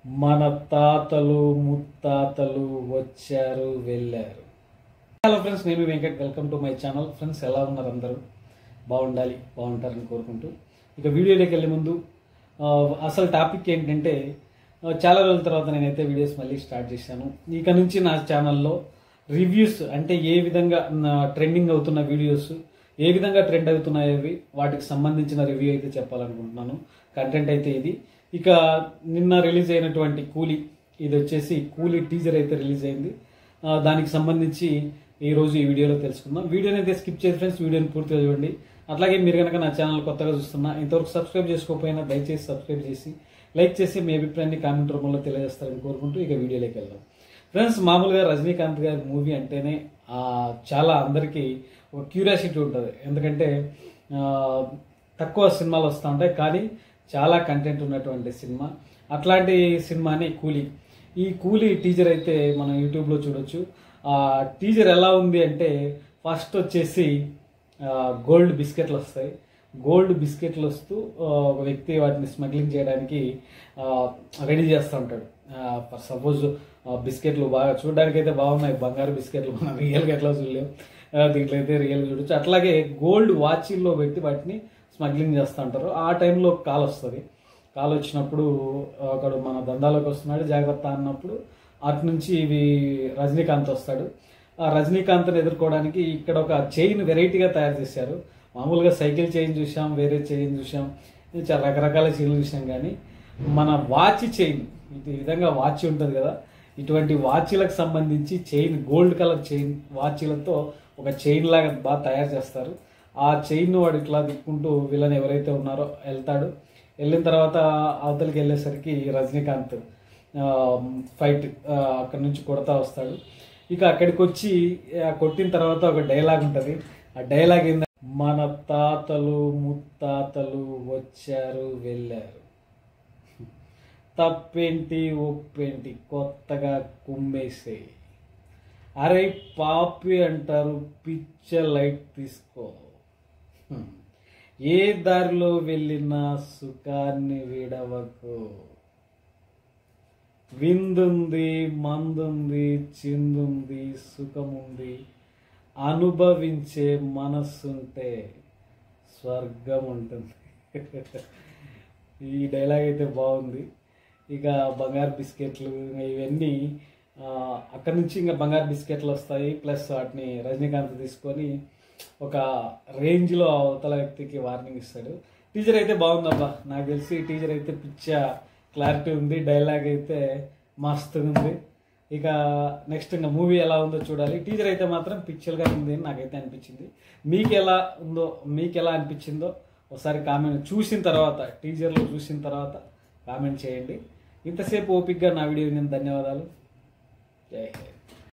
మన తాతలు ముత్తాతలు వచ్చారు వెళ్ళారు. హలో ఫ్రెండ్స్, నేను Venkat. Welcome to my channel. Friends, ఎలా ఉన్నారు? అందరూ బాగుండాలి, బాగుంటారని కోరుకుంటూ ఇక వీడియోలోకి వెళ్ళే ముందు అసలు టాపిక్ ఏంటంటే, చాలా రోజుల తర్వాత నేనైతే వీడియోస్ మళ్ళీ స్టార్ట్ చేశాను. ఇక నుంచి నా ఛానల్లో రివ్యూస్, అంటే ఏ విధంగా ట్రెండింగ్ అవుతున్న వీడియోస్ ఏ విధంగా ట్రెండ్ అవుతున్నాయి వాటికి సంబంధించిన రివ్యూ అయితే చెప్పాలనుకుంటున్నాను. కంటెంట్ అయితే ఇది. ఇక నిన్న రిలీజ్ అయినటువంటి కూలీ, ఇది వచ్చేసి కూలీ టీజర్ అయితే రిలీజ్ అయింది. దానికి సంబంధించి ఈరోజు ఈ వీడియోలో తెలుసుకుందాం. వీడియోని అయితే స్కిప్ చేసి ఫ్రెండ్స్, వీడియోని పూర్తిగా చూడండి. అట్లాగే మీరు కనుక నా ఛానల్ కొత్తగా చూస్తున్నా, ఇంతవరకు సబ్స్క్రైబ్ చేసుకోకపోయినా దయచేసి సబ్స్క్రైబ్ చేసి లైక్ చేసి మీ అభిప్రాయాన్ని కామెంట్ రూపంలో తెలియజేస్తారని కోరుకుంటూ ఇక వీడియోలోకి వెళ్దాం. ఫ్రెండ్స్, మామూలుగా రజనీకాంత్ గారి మూవీ అంటేనే చాలా అందరికీ ఒక క్యూరియాసిటీ ఉంటుంది. ఎందుకంటే తక్కువ సినిమాలు వస్తూ ఉంటాయి, కానీ చాలా కంటెంట్ ఉన్నటువంటి సినిమా. అట్లాంటి సినిమాని కూలీ. ఈ కూలీ టీజర్ అయితే మనం యూట్యూబ్లో చూడొచ్చు. ఆ టీజర్ ఎలా ఉంది అంటే, ఫస్ట్ వచ్చేసి గోల్డ్ బిస్కెట్లు వస్తాయి. గోల్డ్ బిస్కెట్లు వస్తూ ఒక వ్యక్తి వాటిని స్మగ్లింగ్ చేయడానికి రెడీ చేస్తూ ఉంటాడు. ఫర్ సపోజ్ బిస్కెట్లు బాగా చూడడానికి అయితే బాగున్నాయి, బంగారు బిస్కెట్లు. మనం రియల్గా ఎట్లా చూడలేము, దీంట్లో అయితే రియల్గా చూడొచ్చు. అట్లాగే గోల్డ్ వాచీల్లో పెట్టి వాటిని స్మగ్లింగ్ చేస్తూ ఉంటారు. ఆ టైంలో కాల్ వస్తుంది. కాల్ వచ్చినప్పుడు ఒకడు మన దందాలోకి వస్తున్నాడు, జాగ్రత్త అన్నప్పుడు అటు నుంచి ఇవి రజనీకాంత్ వస్తాడు. ఆ రజనీకాంత్ని ఎదుర్కోవడానికి ఇక్కడ ఒక చైన్ వెరైటీగా తయారు చేశారు. మామూలుగా సైకిల్ చైన్ చూసాం, వేరే చైన్ చూసాం, చాలా రకరకాల చైన్లు చూసాం, కానీ మన వాచ్ చైన్, ఈ విధంగా వాచ్ ఉంటుంది కదా, ఇటువంటి వాచీలకు సంబంధించి చైన్, గోల్డ్ కలర్ చైన్ వాచీలతో ఒక చైన్ లాగా బాగా తయారు చేస్తారు. ఆ చైన్ వాడు ఇట్లా తిప్పుకుంటూ వీళ్ళని ఎవరైతే ఉన్నారో వెళ్తాడు. వెళ్ళిన తర్వాత అవతలికి వెళ్ళేసరికి రజనీకాంత్ ఫైట్ అక్కడి నుంచి కొడతా వస్తాడు. ఇక అక్కడికి వచ్చి కొట్టిన తర్వాత ఒక డైలాగ్ ఉంటుంది. ఆ డైలాగ్ ఏంటంటే, మన తాతలు ముత్తాతలు వచ్చారు వెళ్ళారు, తప్పేంటి ఒప్పేంటి కొత్తగా కుమ్మేసే, అరే పాపి అంటారు పిచ్చ లైట్ తీసుకో, ఏ దారిలో వెళ్ళినా సుఖాన్ని విడవకు, విందుంది మందుంది చిందుంది సుఖముంది, అనుభవించే మనస్సుంటే స్వర్గం ఉంటుంది. ఈ డైలాగ్ అయితే బాగుంది. ఇక బంగారు బిస్కెట్లు ఇవన్నీ అక్కడి నుంచి ఇంకా బంగారు బిస్కెట్లు వస్తాయి. ప్లస్ వాటిని రజనీకాంత్ తీసుకొని ఒక రేంజ్లో అవతల వ్యక్తికి వార్నింగ్ ఇస్తాడు. టీజర్ అయితే బాగుందబ్బా, నాకు తెలిసి టీజర్ అయితే పిచ్చ క్లారిటీ ఉంది, డైలాగ్ అయితే మస్తుగా ఉంది. ఇక నెక్స్ట్ ఇంకా మూవీ ఎలా ఉందో చూడాలి. టీజర్ అయితే మాత్రం పిక్చర్గా ఉంది అని నాకైతే అనిపించింది. మీకు ఎలా ఉందో, మీకు ఎలా అనిపించిందో ఒకసారి కామెంట్ చూసిన తర్వాత, టీజర్లో చూసిన తర్వాత కామెంట్ చేయండి. ఇంతసేపు ఓపిక్గా నా వీడియో నేను ధన్యవాదాలు. జై హింద్.